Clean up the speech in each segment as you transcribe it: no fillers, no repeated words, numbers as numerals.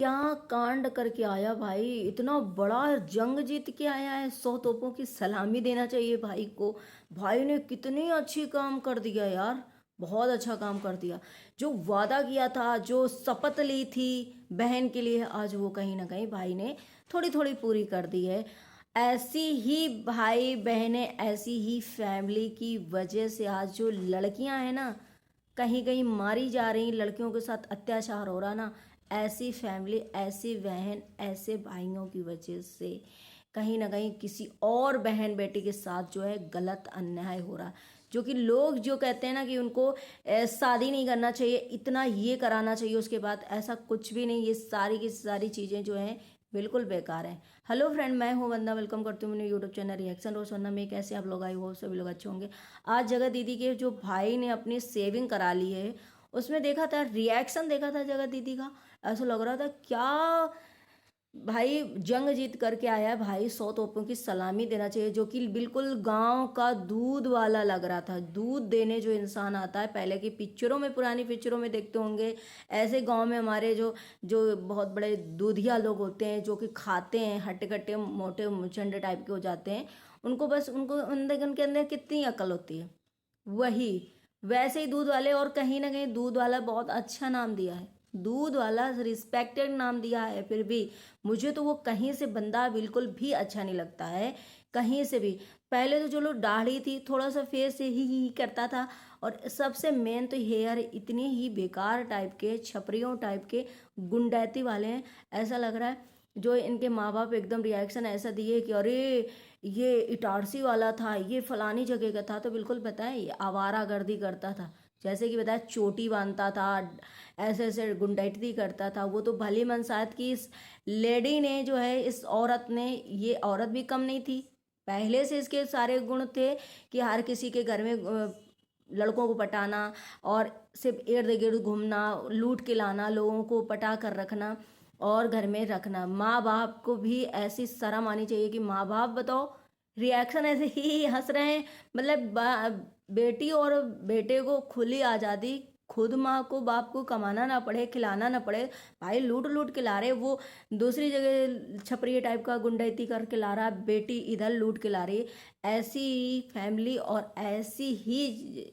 क्या कांड करके आया भाई, इतना बड़ा जंग जीत के आया है। 100 तोपों की सलामी देना चाहिए भाई को। भाई ने कितनी अच्छी काम कर दिया यार, बहुत अच्छा काम कर दिया। जो वादा किया था, जो शपथ ली थी बहन के लिए, आज वो कहीं ना कहीं भाई ने थोड़ी थोड़ी पूरी कर दी है। ऐसी ही भाई बहनें, ऐसी ही फैमिली की वजह से आज जो लड़कियां हैं ना, कहीं कहीं मारी जा रही, लड़कियों के साथ अत्याचार हो रहा ना, ऐसी फैमिली, ऐसी बहन, ऐसे भाइयों की वजह से कहीं ना कहीं किसी और बहन बेटी के साथ जो है गलत अन्याय हो रहा। जो कि लोग जो कहते हैं ना कि उनको शादी नहीं करना चाहिए, इतना ये कराना चाहिए उसके बाद, ऐसा कुछ भी नहीं। ये सारी की सारी चीज़ें जो हैं बिल्कुल बेकार हैं। हेलो फ्रेंड, मैं हूं वंदना, वेलकम करती हूँ मेरे यूट्यूब चैनल रिएक्शन रोज वंदना में। कैसे आप लोग, आई हो सभी लोग अच्छे होंगे। आज जगत दीदी के जो भाई ने अपनी सेविंग करा ली है, उसमें देखा था रिएक्शन, देखा था जगत दीदी का। ऐसा लग रहा था क्या भाई जंग जीत करके आया है भाई, 100 तोपों की सलामी देना चाहिए। जो कि बिल्कुल गांव का दूध वाला लग रहा था। दूध देने जो इंसान आता है, पहले की पिक्चरों में, पुरानी पिक्चरों में देखते होंगे, ऐसे गांव में हमारे जो जो बहुत बड़े दूधिया लोग होते हैं, जो कि खाते हैं, हट्टे कट्टे मोटे मुचंडे टाइप के हो जाते हैं। उनको बस, उनको अंदर, उनके अंदर कितनी अकल होती है, वही वैसे ही दूध वाले। और कहीं ना कहीं दूध वाला बहुत अच्छा नाम दिया है, दूध वाला रिस्पेक्टेड नाम दिया है। फिर भी मुझे तो वो कहीं से बंदा बिल्कुल भी अच्छा नहीं लगता है, कहीं से भी। पहले तो चलो दाढ़ी थी, थोड़ा सा फेस ही करता था, और सबसे मेन तो हेयर इतने ही बेकार टाइप के, छपरियों टाइप के, गुंडैती वाले हैं। ऐसा लग रहा है जो इनके माँ बाप एकदम रिएक्शन ऐसा दिए कि अरे ये इटारसी वाला था, ये फलानी जगह का था, तो बिल्कुल बताएं ये आवारागर्दी करता था। जैसे कि बताया, चोटी बांधता था, ऐसे ऐसे गुंडैती करता था। वो तो भली मनसात की इस लेडी ने जो है, इस औरत ने, ये औरत भी कम नहीं थी। पहले से इसके सारे गुण थे कि हर किसी के घर में लड़कों को पटाना, और सिर्फ इर्द गिर्द घूमना, लूट के लाना, लोगों को पटा कर रखना और घर में रखना। माँ बाप को भी ऐसी शर्म आनी चाहिए कि माँ बाप, बताओ, रिएक्शन ऐसे ही हंस रहे हैं। मतलब बेटी और बेटे को खुली आज़ादी, खुद माँ को बाप को कमाना ना पड़े, खिलाना ना पड़े। भाई लूट लूट के ला रहे, वो दूसरी जगह छपरी टाइप का गुंडैती करके ला रहा, बेटी इधर लूट के ला रही। ऐसी फैमिली और ऐसी ही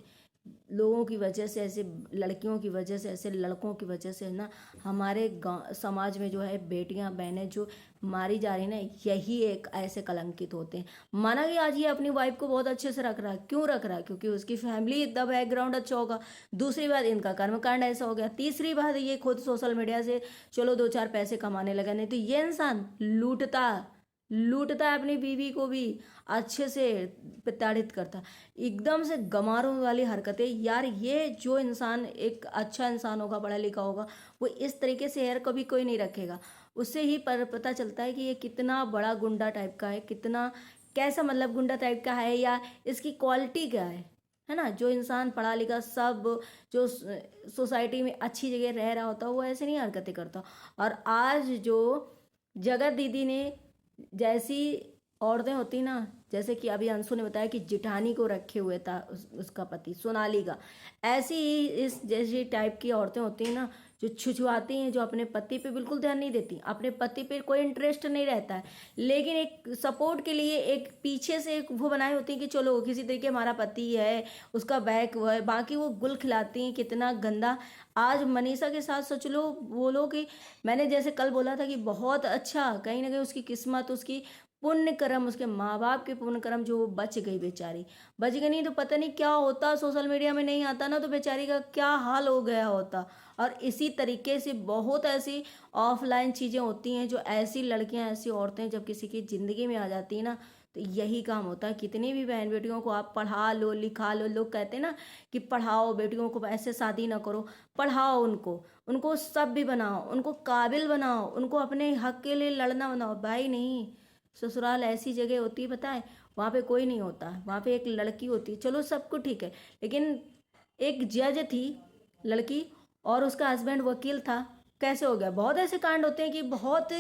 लोगों की वजह से, ऐसे लड़कियों की वजह से, ऐसे लड़कों की वजह से ना, हमारे गाँव समाज में जो है बेटियां बहनें जो मारी जा रही ना, यही एक ऐसे कलंकित होते हैं। माना कि आज ये अपनी वाइफ को बहुत अच्छे से रख रहा है, क्यों रख रहा है? क्योंकि उसकी फैमिली द बैकग्राउंड अच्छा होगा। दूसरी बात, इनका कर्मकांड ऐसा हो गया। तीसरी बात, ये खुद सोशल मीडिया से चलो दो चार पैसे कमाने लगा, नहीं तो ये इंसान लूटता, लूटता है अपनी बीवी को भी, अच्छे से प्रताड़ित करता। एकदम से गमारों वाली हरकतें यार। ये जो इंसान एक अच्छा इंसान होगा, पढ़ा लिखा होगा, वो इस तरीके से हेयर कभी कोई नहीं रखेगा। उससे ही पर पता चलता है कि ये कितना बड़ा गुंडा टाइप का है, कितना कैसा मतलब गुंडा टाइप का है, या इसकी क्वालिटी क्या है ना। जो इंसान पढ़ा लिखा, सब जो सोसाइटी में अच्छी जगह रह रहा होता, वो ऐसे नहीं हरकतें करता। और आज जो जगत दीदी ने, जैसी औरतें होती ना, जैसे कि अभी अंशु ने बताया कि जिठानी को रखे हुए था उसका पति सोनाली का, ऐसी ही इस जैसी टाइप की औरतें होती हैं ना, जो छुछुआती हैं, जो अपने पति पे बिल्कुल ध्यान नहीं देती, अपने पति पे कोई इंटरेस्ट नहीं रहता है, लेकिन एक सपोर्ट के लिए एक पीछे से एक वो बनाई होती है कि चलो किसी तरीके हमारा पति है, उसका बैक वो है, बाकी वो गुल खिलाती हैं। कितना गंदा। आज मनीषा के साथ सोच लो, बोलो कि मैंने जैसे कल बोला था कि बहुत अच्छा, कहीं ना कहीं उसकी किस्मत, उसकी पुण्य कर्म, उसके माँ बाप के पुण्य कर्म, जो वो बच गई बेचारी। बच गई, नहीं तो पता नहीं क्या होता, सोशल मीडिया में नहीं आता ना, तो बेचारी का क्या हाल हो गया होता। और इसी तरीके से बहुत ऐसी ऑफलाइन चीज़ें होती हैं, जो ऐसी लड़कियां, ऐसी औरतें जब किसी की ज़िंदगी में आ जाती है ना, तो यही काम होता है। कितनी भी बहन बेटियों को आप पढ़ा लो, लिखा लो, लोग कहते हैं ना कि पढ़ाओ बेटियों को, ऐसे शादी ना करो, पढ़ाओ उनको, उनको सब भी बनाओ, उनको काबिल बनाओ, उनको अपने हक के लिए लड़ना बनाओ। भाई नहीं, ससुराल ऐसी जगह होती है, पता है, वहाँ पे कोई नहीं होता, वहाँ पे एक लड़की होती है, चलो सब कुछ ठीक है, लेकिन एक जज थी लड़की, और उसका हस्बैंड वकील था। कैसे हो गया? बहुत ऐसे कांड होते हैं कि बहुत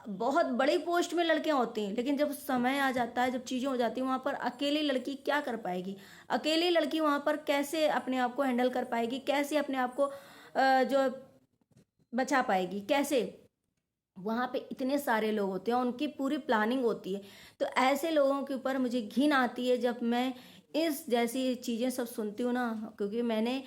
बहुत बड़ी पोस्ट में लड़कियां होती हैं, लेकिन जब समय आ जाता है, जब चीज़ें हो जाती हैं, वहाँ पर अकेली लड़की क्या कर पाएगी? अकेली लड़की वहाँ पर कैसे अपने आप को हैंडल कर पाएगी? कैसे अपने आप को जो बचा पाएगी? कैसे? वहाँ पे इतने सारे लोग होते हैं, उनकी पूरी प्लानिंग होती है। तो ऐसे लोगों के ऊपर मुझे घिन आती है जब मैं इस जैसी चीज़ें सब सुनती हूँ ना, क्योंकि मैंने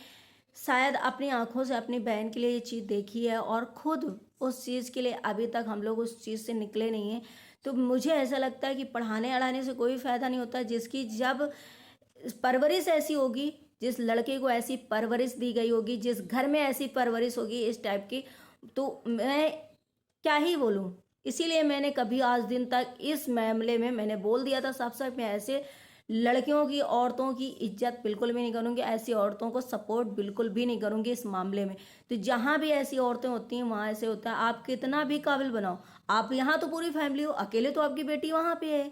शायद अपनी आँखों से अपनी बहन के लिए ये चीज़ देखी है और खुद उस चीज़ के लिए अभी तक हम लोग उस चीज़ से निकले नहीं हैं। तो मुझे ऐसा लगता है कि पढ़ाने-अढ़ाने से कोई फ़ायदा नहीं होता, जिसकी जब परवरिश ऐसी होगी, जिस लड़के को ऐसी परवरिश दी गई होगी, जिस घर में ऐसी परवरिश होगी इस टाइप की, तो मैं क्या ही बोलूँ। इसीलिए मैंने कभी आज दिन तक इस मामले में मैंने बोल दिया था साफ-साफ, मैं ऐसे लड़कियों की, औरतों की इज़्ज़त बिल्कुल भी नहीं करूँगी, ऐसी औरतों को सपोर्ट बिल्कुल भी नहीं करूँगी इस मामले में। तो जहाँ भी ऐसी औरतें होती हैं, वहाँ ऐसे होता है, आप कितना भी काबिल बनाओ, आप यहाँ तो पूरी फैमिली हो, अकेले तो आपकी बेटी वहाँ पे है।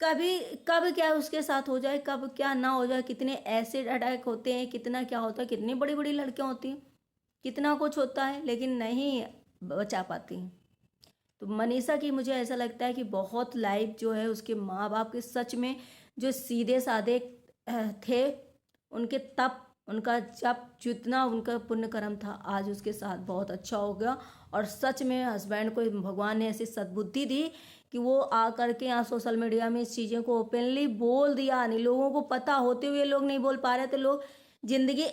कभी कब क्या उसके साथ हो जाए, कब क्या ना हो जाए, कितने एसिड अटैक होते हैं, कितना क्या होता है, कितनी बड़ी-बड़ी लड़कियाँ होती हैं, कितना कुछ होता है, लेकिन नहीं बचा पाती हैं। तो मनीषा की मुझे ऐसा लगता है कि बहुत लाइफ जो है उसके माँ बाप के सच में जो सीधे साधे थे, उनके तप, उनका जप, जितना उनका पुण्य कर्म था, आज उसके साथ बहुत अच्छा हो गया। और सच में हस्बैंड को भगवान ने ऐसी सद्बुद्धि दी कि वो आ करके यहाँ सोशल मीडिया में इस चीज़ों को ओपनली बोल दिया। नहीं, लोगों को पता होते हुए लोग नहीं बोल पा रहे थे, लोग जिंदगी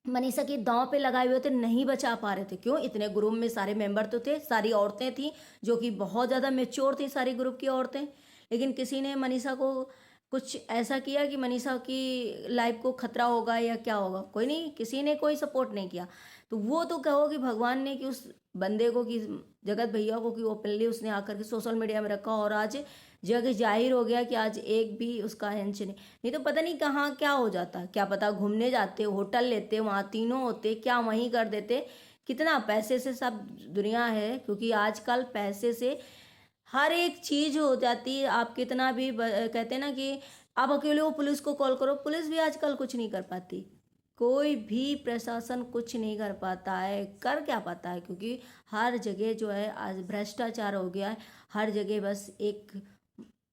मनीषा की दांव पे लगाए हुए थे, नहीं बचा पा रहे थे। क्यों? इतने ग्रुप में सारे मेंबर तो थे, सारी औरतें थी जो कि बहुत ज़्यादा मेच्योर थी, सारी ग्रुप की औरतें। लेकिन किसी ने मनीषा को कुछ ऐसा किया कि मनीषा की लाइफ को खतरा होगा या क्या होगा, कोई नहीं, किसी ने कोई सपोर्ट नहीं किया। तो वो तो कहो कि भगवान ने कि उस बंदे को, कि जगत भैया को, कि ओपनली उसने आकर के सोशल मीडिया में रखा और आज जग जाहिर हो गया कि आज एक भी उसका हेंच नहीं। नहीं तो पता नहीं कहाँ क्या हो जाता, क्या पता घूमने जाते, होटल लेते, वहाँ तीनों होते, क्या वहीं कर देते। कितना पैसे से सब दुनिया है, क्योंकि आजकल पैसे से हर एक चीज हो जाती है। आप कितना भी कहते हैं ना कि आप अकेले हो, पुलिस को कॉल करो, पुलिस भी आजकल कुछ नहीं कर पाती। कोई भी प्रशासन कुछ नहीं कर पाता है, कर क्या पाता है, क्योंकि हर जगह जो है आज भ्रष्टाचार हो गया है। हर जगह बस एक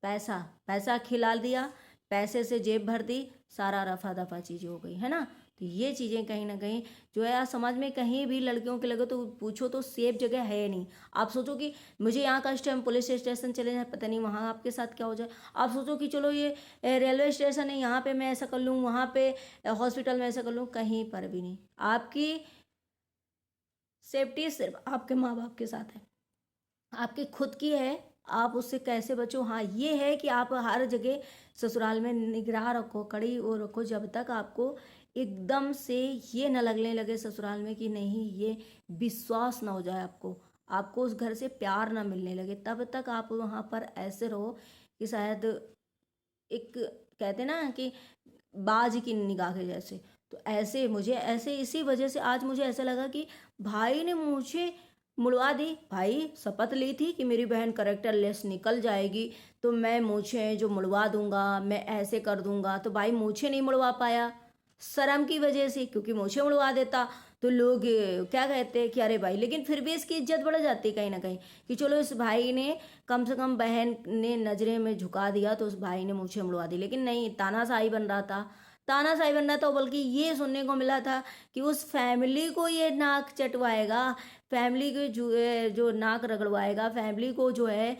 पैसा, पैसा खिला दिया, पैसे से जेब भर दी, सारा रफा दफा चीज़ें हो गई है ना। तो ये चीज़ें कहीं ना कहीं जो है आज समाज में कहीं भी लड़कियों के लगे तो पूछो तो सेफ जगह है नहीं। आप सोचो कि मुझे यहाँ का इस टाइम पुलिस स्टेशन चले जाए, पता नहीं वहाँ आपके साथ क्या हो जाए। आप सोचो कि चलो ये रेलवे स्टेशन है, यहाँ पे मैं ऐसा कर लूँ, वहाँ पे हॉस्पिटल में ऐसा कर लूँ, कहीं पर भी नहीं। आपकी सेफ्टी सिर्फ आपके माँ बाप के साथ है, आपकी खुद की है। आप उससे कैसे बचो, हाँ ये है कि आप हर जगह ससुराल में निगराह रखो, कड़ी वो रखो, जब तक आपको एकदम से ये न लगने लगे ससुराल में कि नहीं, ये विश्वास ना हो जाए आपको, आपको उस घर से प्यार ना मिलने लगे, तब तक आप वहाँ पर ऐसे रहो कि शायद एक कहते ना कि बाज की निगाह के जैसे। तो ऐसे मुझे, ऐसे इसी वजह से आज मुझे ऐसा लगा कि भाई ने मुझे मुड़वा दी। भाई शपथ ली थी कि मेरी बहन करेक्टर लेस निकल जाएगी तो मैं मुझे जो मुड़वा दूंगा, मैं ऐसे कर दूंगा। तो भाई मुझे नहीं मुड़वा पाया शर्म की वजह से, क्योंकि मुझे मुड़वा देता तो लोग क्या कहते हैं कि अरे भाई, लेकिन फिर भी इसकी इज्जत बढ़ जाती कहीं ना कहीं कि चलो इस भाई ने कम से कम बहन ने नजरे में झुका दिया तो उस भाई ने मुझे मुड़वा दी। लेकिन नहीं, तानाशाही बन रहा था, तानाशाही बन रहा था। बल्कि ये सुनने को मिला था कि उस फैमिली को ये नाक चटवाएगा, फैमिली के जो नाक रगड़वाएगा, फैमिली को जो है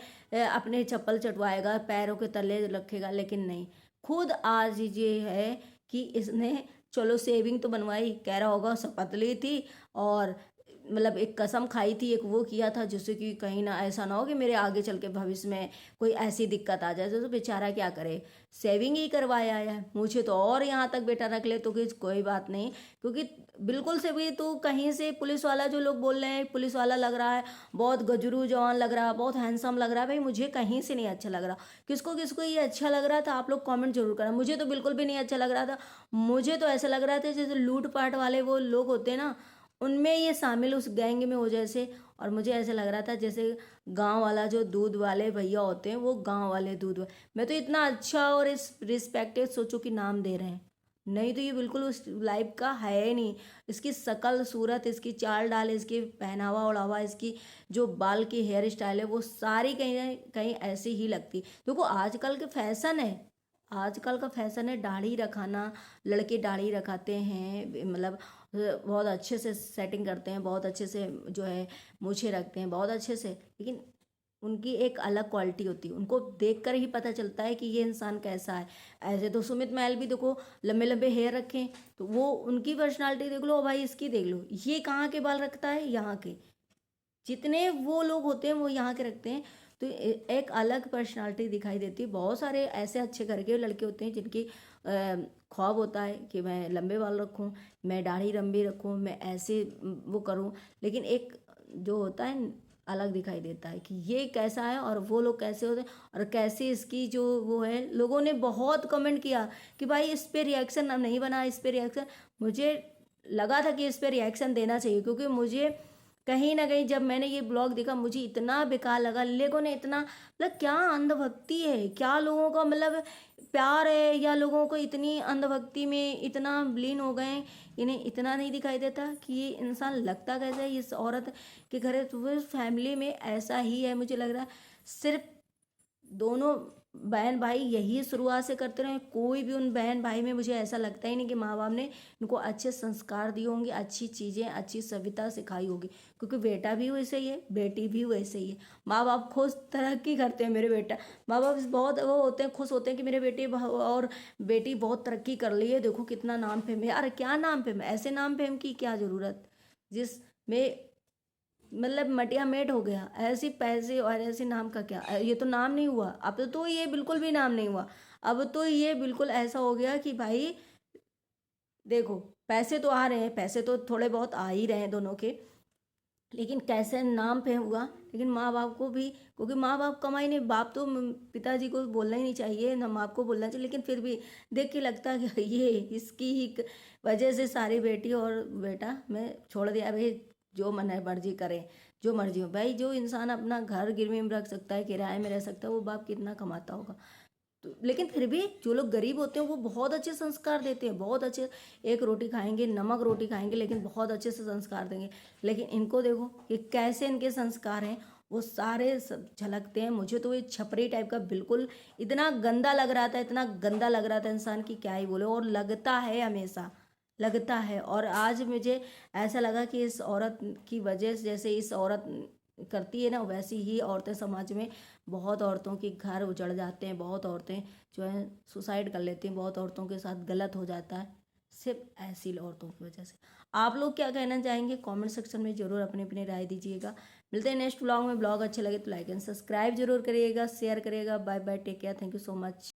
अपने चप्पल चटवाएगा, पैरों के तले रखेगा। लेकिन नहीं, खुद आज ये है कि इसने चलो सेविंग तो बनवाई, कह रहा होगा शपथ ली थी और मतलब एक कसम खाई थी, एक वो किया था जिससे कि कहीं ना ऐसा ना हो कि मेरे आगे चल के भविष्य में कोई ऐसी दिक्कत आ जाए। तो बेचारा क्या करे, सेविंग ही करवाया है। मुझे तो और यहाँ तक बेटा रख ले तो कि कोई बात नहीं, क्योंकि बिल्कुल से भी तो कहीं से पुलिस वाला जो लोग बोल रहे हैं, पुलिस वाला लग रहा है, बहुत गजरू जवान लग रहा है, बहुत हैंडसम लग रहा है, भाई मुझे कहीं से नहीं अच्छा लग रहा। किसको किसको ये अच्छा लग रहा था आप लोग कमेंट जरूर करना। मुझे तो बिल्कुल भी नहीं अच्छा लग रहा था। मुझे तो ऐसा लग रहा था जैसे लूट पाट वाले वो लोग होते हैं ना, उनमें ये शामिल उस गैंग में हो जैसे। और मुझे ऐसा लग रहा था जैसे गांव वाला जो दूध वाले भैया होते हैं, वो गांव वाले मैं तो इतना अच्छा और इस रिस्पेक्टेड सोचो कि नाम दे रहे हैं, नहीं तो ये बिल्कुल उस लाइफ का है ही नहीं। इसकी शकल सूरत, इसकी चाल डाल, इसकी पहनावा ओढ़ावा, इसकी जो बाल की हेयर स्टाइल है, वो सारी कहीं ना कहीं ऐसी ही लगती। देखो आजकल के फैशन है, आजकल का फैशन है दाढ़ी रखाना, लड़के दाढ़ी रखाते हैं, मतलब बहुत अच्छे से सेटिंग करते हैं, बहुत अच्छे से जो है मूछें रखते हैं बहुत अच्छे से, लेकिन उनकी एक अलग क्वालिटी होती है, उनको देखकर ही पता चलता है कि ये इंसान कैसा है। ऐसे तो सुमित महल भी देखो, लंबे लंबे हेयर रखे हैं, तो वो उनकी पर्सनालिटी देख लो, भाई इसकी देख लो, ये कहाँ के बाल रखता है, यहाँ के। जितने वो लोग होते हैं वो यहाँ के रखते हैं, तो एक अलग पर्सनालिटी दिखाई देती है। बहुत सारे ऐसे अच्छे घर के लड़के होते हैं जिनकी ख्वाब होता है कि मैं लंबे बाल रखूं, मैं दाढ़ी लंबी रखूं, मैं ऐसे वो करूं, लेकिन एक जो होता है अलग दिखाई देता है कि ये कैसा है और वो लोग कैसे होते हैं, और कैसे इसकी जो वो है। लोगों ने बहुत कमेंट किया कि भाई इस पे रिएक्शन नहीं बना, इस पे रिएक्शन। मुझे लगा था कि इस पे रिएक्शन देना चाहिए, क्योंकि मुझे कहीं ना कहीं जब मैंने ये ब्लॉग देखा मुझे इतना बेकार लगा। लोगों ने इतना, मतलब क्या अंधभक्ति है, क्या लोगों का मतलब प्यार है, या लोगों को इतनी अंधभक्ति में इतना लीन हो गए हैं, इन्हें इतना नहीं दिखाई देता कि ये इंसान लगता कैसा है। इस औरत के घर तो फैमिली में ऐसा ही है, मुझे लग रहा है सिर्फ दोनों बहन भाई यही शुरुआत से करते रहे। कोई भी उन बहन भाई में मुझे ऐसा लगता ही नहीं कि माँ बाप ने इनको अच्छे संस्कार दिए होंगे, अच्छी चीज़ें, अच्छी सभ्यता सिखाई होगी, क्योंकि बेटा भी वैसे ही है, बेटी भी वैसे ही है। माँ बाप खुश तरक्की करते हैं, मेरे बेटा, माँ बाप बहुत वो होते हैं, खुश होते हैं कि मेरे बेटे और बेटी बहुत तरक्की कर ली है, देखो कितना नाम फेम है। अरे क्या नाम फेम, ऐसे नाम फेम की क्या ज़रूरत जिसमें मतलब मटिया मेट हो गया। ऐसी पैसे और ऐसे नाम का क्या, ये तो नाम नहीं हुआ। अब तो ये बिल्कुल भी नाम नहीं हुआ। अब तो ये बिल्कुल ऐसा हो गया कि भाई देखो, पैसे तो आ रहे हैं, पैसे तो थोड़े बहुत आ ही रहे हैं दोनों के, लेकिन कैसे नाम पे हुआ। लेकिन माँ बाप को भी, क्योंकि माँ बाप कमाई नहीं, बाप तो पिताजी को बोलना ही नहीं चाहिए ना, माँ को बोलना चाहिए, लेकिन फिर भी देख के लगता है कि ये इसकी ही वजह से सारी बेटी और बेटा मैं छोड़ दिया। भाई जो मन है मर्जी करें, जो मर्जी हो भाई। जो इंसान अपना घर गिरवी में रख सकता है, किराए में रह सकता है, वो बाप कितना कमाता होगा। तो लेकिन फिर भी जो लोग गरीब होते हैं वो बहुत अच्छे संस्कार देते हैं, बहुत अच्छे। एक रोटी खाएंगे, नमक रोटी खाएंगे, लेकिन बहुत अच्छे से संस्कार देंगे। लेकिन इनको देखो कि कैसे इनके संस्कार हैं, वो सारे सब झलकते हैं। मुझे तो ये छपरी टाइप का बिल्कुल इतना गंदा लग रहा था, इतना गंदा लग रहा था इंसान की क्या ही बोले। और लगता है हमेशा, लगता है। और आज मुझे ऐसा लगा कि इस औरत की वजह से, जैसे इस औरत करती है ना, वैसी ही औरतें समाज में, बहुत औरतों के घर उजड़ जाते हैं, बहुत औरतें जो है सुसाइड कर लेती हैं, बहुत औरतों के साथ गलत हो जाता है सिर्फ ऐसी औरतों की वजह से। आप लोग क्या कहना चाहेंगे कमेंट सेक्शन में ज़रूर अपनी अपनी राय दीजिएगा। मिलते हैं नेक्स्ट ब्लॉग में। ब्लॉग अच्छे लगे तो लाइक एंड सब्सक्राइब जरूर करिएगा, शेयर करिएगा। Bye bye, take care, thank you so much.